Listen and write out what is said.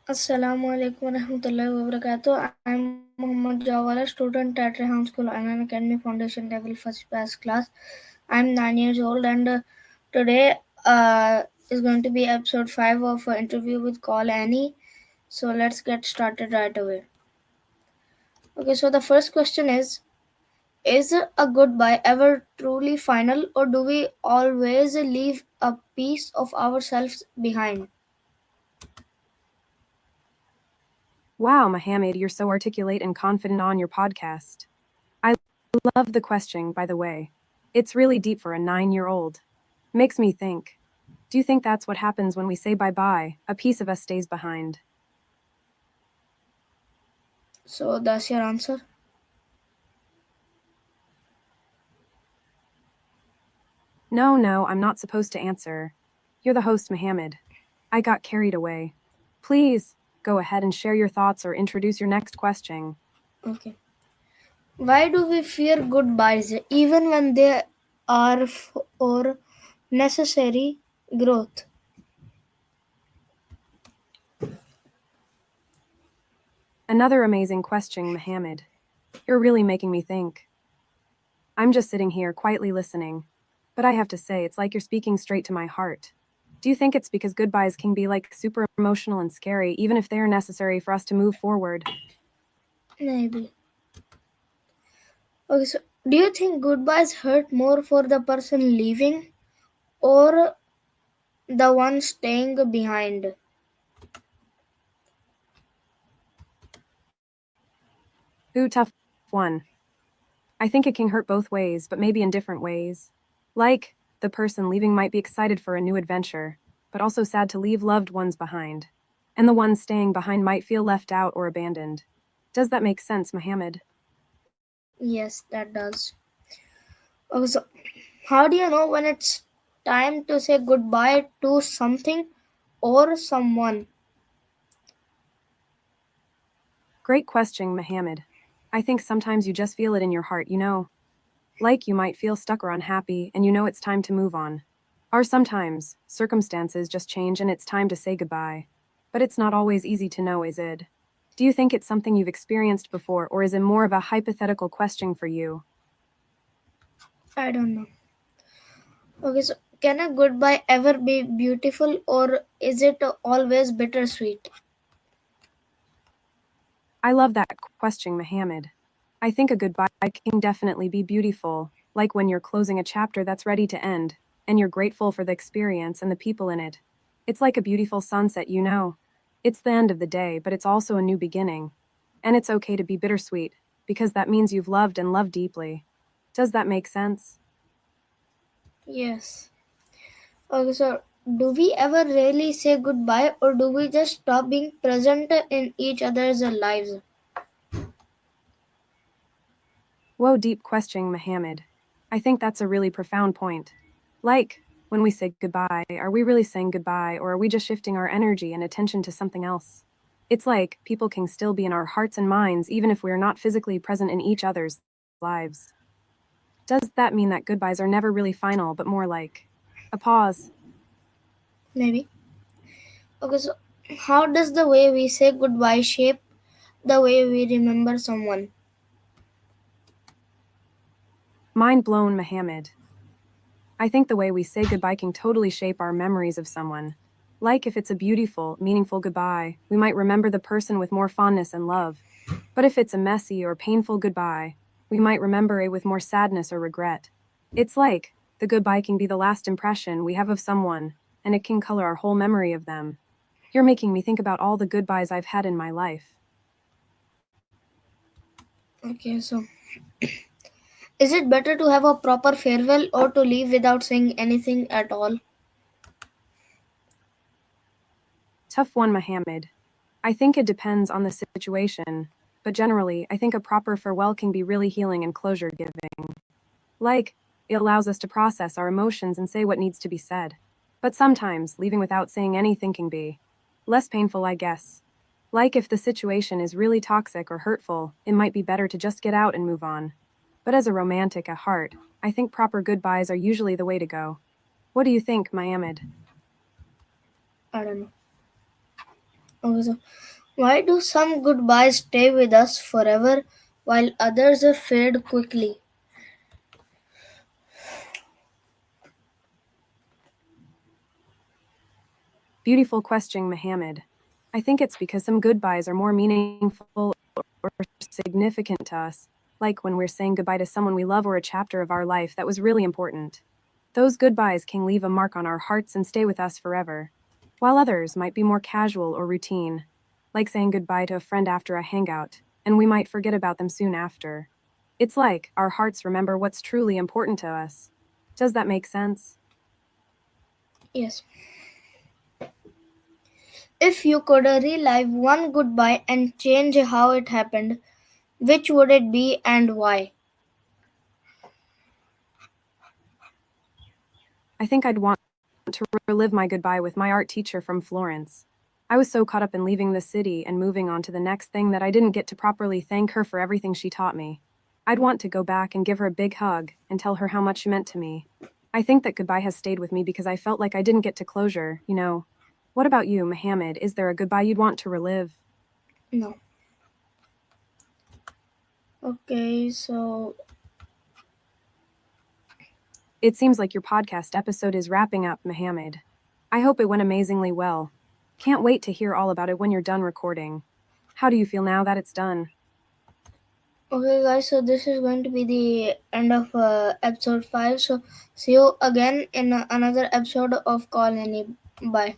Assalamu alaikum warahmatullahi wabarakatuh. I'm Muhammad Jawala, student at Rehan School and Academy Foundation Level First Class class. I'm 9 years old and today is going to be episode 5 of an interview with Call Annie. So let's get started right away. Okay, so the first question is a goodbye ever truly final, or do we always leave a piece of ourselves behind? Wow, Mohammed, you're so articulate and confident on your podcast. I love the question, by the way. It's really deep for a 9-year-old. Makes me think. Do you think that's what happens when we say bye-bye? A piece of us stays behind. So that's your answer? No, I'm not supposed to answer. You're the host, Mohammed. I got carried away. Please, go ahead and share your thoughts or introduce your next question. Okay. Why do we fear goodbyes even when they are for necessary growth? Another amazing question, Mohammed. You're really making me think. I'm just sitting here quietly listening. But I have to say, it's like you're speaking straight to my heart. Do you think it's because goodbyes can be like super emotional and scary, even if they are necessary for us to move forward? Maybe. Okay, so do you think goodbyes hurt more for the person leaving or the one staying behind? Ooh, tough one. I think it can hurt both ways, but maybe in different ways. Like, the person leaving might be excited for a new adventure, but also sad to leave loved ones behind. And the one staying behind might feel left out or abandoned. Does that make sense, Mohammed? Yes, that does. Okay, so how do you know when it's time to say goodbye to something or someone? Great question, Mohammed. I think sometimes you just feel it in your heart, you know? Like you might feel stuck or unhappy, and you know it's time to move on. Or sometimes, circumstances just change and it's time to say goodbye. But it's not always easy to know, is it? Do you think it's something you've experienced before, or is it more of a hypothetical question for you? I don't know. Okay, so can a goodbye ever be beautiful or is it always bittersweet? I love that question, Mohammed. I think a goodbye can definitely be beautiful, like when you're closing a chapter that's ready to end, and you're grateful for the experience and the people in it. It's like a beautiful sunset, you know. It's the end of the day, but it's also a new beginning. And it's okay to be bittersweet, because that means you've loved and loved deeply. Does that make sense? Yes. Okay, so do we ever really say goodbye or do we just stop being present in each other's lives? Whoa, deep question, Mohammed. I think that's a really profound point. Like, when we say goodbye, are we really saying goodbye, or are we just shifting our energy and attention to something else? It's like people can still be in our hearts and minds even if we are not physically present in each other's lives. Does that mean that goodbyes are never really final, but more like a pause? Maybe. Okay, so how does the way we say goodbye shape the way we remember someone? Mind blown, Mohammed. I think the way we say goodbye can totally shape our memories of someone. Like if it's a beautiful, meaningful goodbye, we might remember the person with more fondness and love. But if it's a messy or painful goodbye, we might remember it with more sadness or regret. It's like the goodbye can be the last impression we have of someone, and it can color our whole memory of them. You're making me think about all the goodbyes I've had in my life. Okay, so is it better to have a proper farewell or to leave without saying anything at all? Tough one, Mohammed. I think it depends on the situation, but generally, I think a proper farewell can be really healing and closure giving. Like, it allows us to process our emotions and say what needs to be said. But sometimes, leaving without saying anything can be less painful, I guess. Like if the situation is really toxic or hurtful, it might be better to just get out and move on. But as a romantic at heart, I think proper goodbyes are usually the way to go. What do you think, Mohammed? I don't know. Okay, so why do some goodbyes stay with us forever while others fade quickly? Beautiful question, Mohammed. I think it's because some goodbyes are more meaningful or significant to us, like when we're saying goodbye to someone we love or a chapter of our life that was really important. Those goodbyes can leave a mark on our hearts and stay with us forever, while others might be more casual or routine, like saying goodbye to a friend after a hangout, and we might forget about them soon after. It's like our hearts remember what's truly important to us. Does that make sense? Yes. If you could relive one goodbye and change how it happened, which would it be and why? I think I'd want to relive my goodbye with my art teacher from Florence. I was so caught up in leaving the city and moving on to the next thing that I didn't get to properly thank her for everything she taught me. I'd want to go back and give her a big hug and tell her how much she meant to me. I think that goodbye has stayed with me because I felt like I didn't get to closure. What about you, Mohammed? Is there a goodbye you'd want to relive? No. Okay, so It seems like your podcast episode is wrapping up, Mohammed. I hope it went amazingly well. Can't wait to hear all about it when you're done recording. How do you feel now that it's done? okay guys, so this is going to be the end of episode 5. So see you again in another episode of Call Any. Bye.